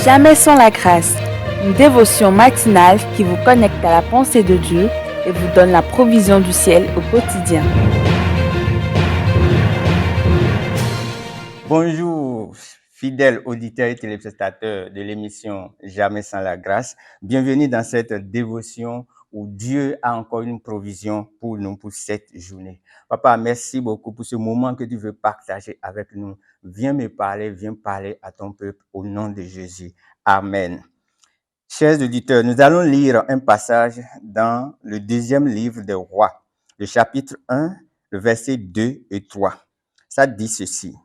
Jamais sans la grâce, une dévotion matinale qui vous connecte à la pensée de Dieu et vous donne la provision du ciel au quotidien. Bonjour, fidèles auditeurs et téléspectateurs de l'émission Jamais sans la grâce. Bienvenue dans cette dévotion où Dieu a encore une provision pour nous pour cette journée. Papa, merci beaucoup pour ce moment que tu veux partager avec nous. Viens parler à ton peuple au nom de Jésus. Amen. Chers auditeurs, nous allons lire un passage dans le deuxième livre des rois, le chapitre 1, le verset 2 et 3. Ça dit ceci.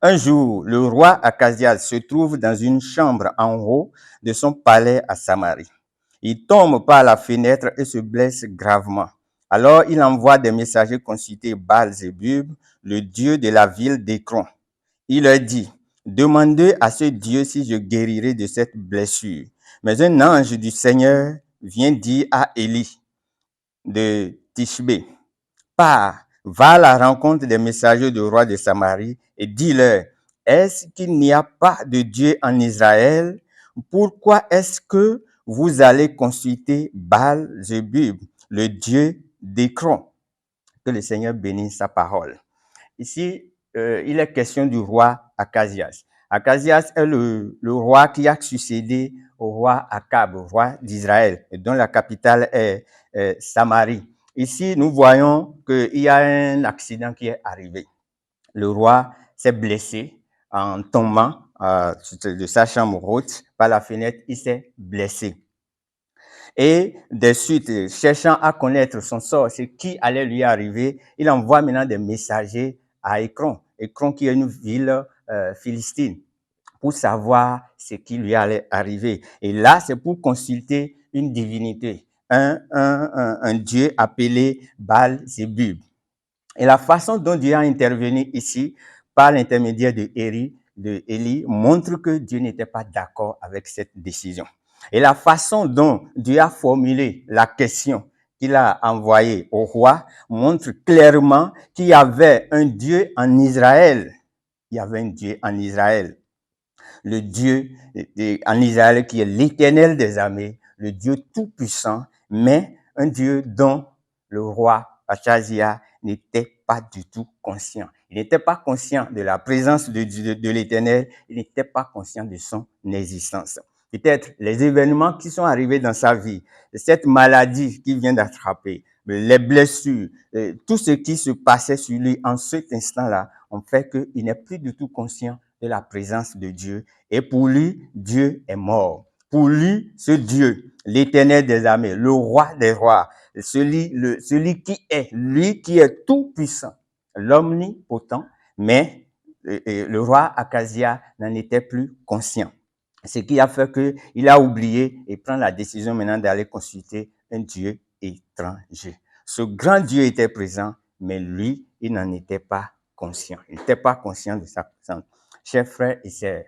Un jour, le roi Akasias se trouve dans une chambre en haut de son palais à Samarie. Il tombe par la fenêtre et se blesse gravement. Alors, il envoie des messagers consulter Baal-Zébub, le dieu de la ville d'Écron. Il leur dit, « Demandez à ce Dieu si je guérirai de cette blessure. » Mais un ange du Seigneur vient dire à Élie de Tishbé, « Pars, va à la rencontre des messagers du roi de Samarie et dis-leur, est-ce qu'il n'y a pas de Dieu en Israël? Pourquoi est-ce que vous allez consulter Baal-Zébub, le Dieu d'Écron? » Que le Seigneur bénisse sa parole. Ici, il est question du roi Akasias. Akasias est le roi qui a succédé au roi Akab, roi d'Israël, dont la capitale est Samarie. Ici, nous voyons qu'il y a un accident qui est arrivé. Le roi s'est blessé en tombant de sa chambre haute par la fenêtre. Il s'est blessé. Et de suite, cherchant à connaître son sort, ce qui allait lui arriver, il envoie maintenant des messagers à Écron. Écron qui est une ville philistine, pour savoir ce qui lui allait arriver. Et là, c'est pour consulter une divinité, un dieu appelé Baal-Zébub. Et la façon dont Dieu a intervenu ici, par l'intermédiaire de Élie, montre que Dieu n'était pas d'accord avec cette décision. Et la façon dont Dieu a formulé la question qu'il a envoyée au roi montre clairement qu'il y avait un Dieu en Israël. Il y avait un Dieu en Israël. Le Dieu en Israël qui est l'Éternel des armées, le Dieu tout-puissant, mais un Dieu dont le roi Akasias n'était pas du tout conscient. Il n'était pas conscient de la présence de l'Éternel, il n'était pas conscient de son existence. Peut-être les événements qui sont arrivés dans sa vie, cette maladie qu'il vient d'attraper, les blessures, tout ce qui se passait sur lui en cet instant-là, ont fait qu'il n'est plus du tout conscient de la présence de Dieu. Et pour lui, Dieu est mort. Pour lui, ce Dieu, l'Éternel des armées, le roi des rois, celui qui est, lui qui est tout puissant, l'omnipotent, mais le roi Akasias n'en était plus conscient. Ce qui a fait qu'il a oublié et prend la décision maintenant d'aller consulter un Dieu étranger. Ce grand Dieu était présent, mais lui, il n'en était pas conscient. Il n'était pas conscient de sa présence. Chers frères et sœurs,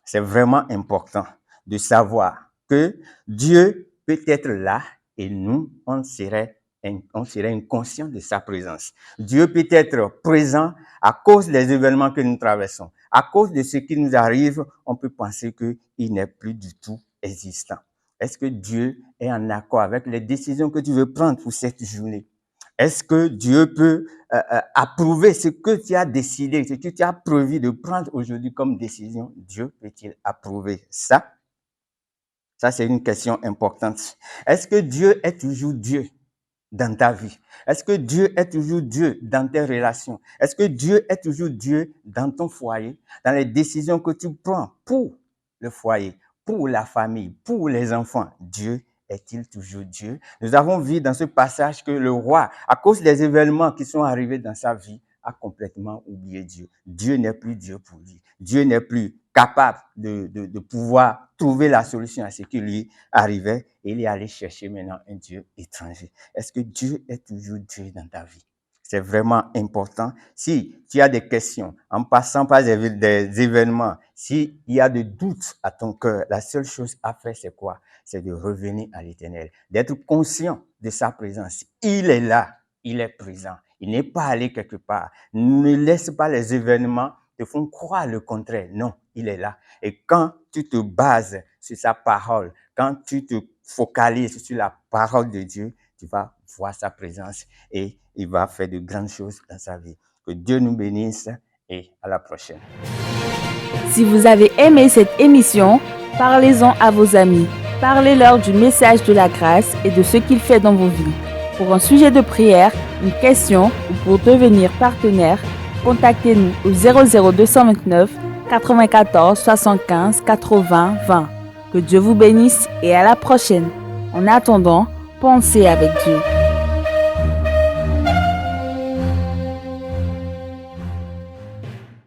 c'est vraiment important de savoir que Dieu peut être là et nous, on serait inconscient de sa présence. Dieu peut être présent à cause des événements que nous traversons. À cause de ce qui nous arrive, on peut penser qu'il n'est plus du tout existant. Est-ce que Dieu est en accord avec les décisions que tu veux prendre pour cette journée? Est-ce que Dieu peut approuver ce que tu as décidé, ce que tu as prévu de prendre aujourd'hui comme décision? Dieu peut-il approuver ça? Ça, c'est une question importante. Est-ce que Dieu est toujours Dieu dans ta vie? Est-ce que Dieu est toujours Dieu dans tes relations? Est-ce que Dieu est toujours Dieu dans ton foyer, dans les décisions que tu prends pour le foyer, pour la famille, pour les enfants? Dieu est-il toujours Dieu? Nous avons vu dans ce passage que le roi, à cause des événements qui sont arrivés dans sa vie, a complètement oublié Dieu. Dieu n'est plus Dieu pour lui. Dieu n'est plus capable de pouvoir trouver la solution à ce qui lui arrivait. Et il est allé chercher maintenant un Dieu étranger. Est-ce que Dieu est toujours Dieu dans ta vie? C'est vraiment important. Si tu as des questions, en passant par des événements, s'il y a des doutes à ton cœur, la seule chose à faire, c'est quoi? C'est de revenir à l'Éternel, d'être conscient de sa présence. Il est là, il est présent. Il n'est pas allé quelque part. Ne laisse pas les événements te font croire le contraire. Non, il est là. Et quand tu te bases sur sa parole, quand tu te focalises sur la parole de Dieu, tu vas voir sa présence et il va faire de grandes choses dans sa vie. Que Dieu nous bénisse et à la prochaine. Si vous avez aimé cette émission, parlez-en à vos amis. Parlez-leur du message de la grâce et de ce qu'il fait dans vos vies. Pour un sujet de prière, une question ou pour devenir partenaire, contactez-nous au 00229 94 75 80 20. Que Dieu vous bénisse et à la prochaine. En attendant, pensez avec Dieu.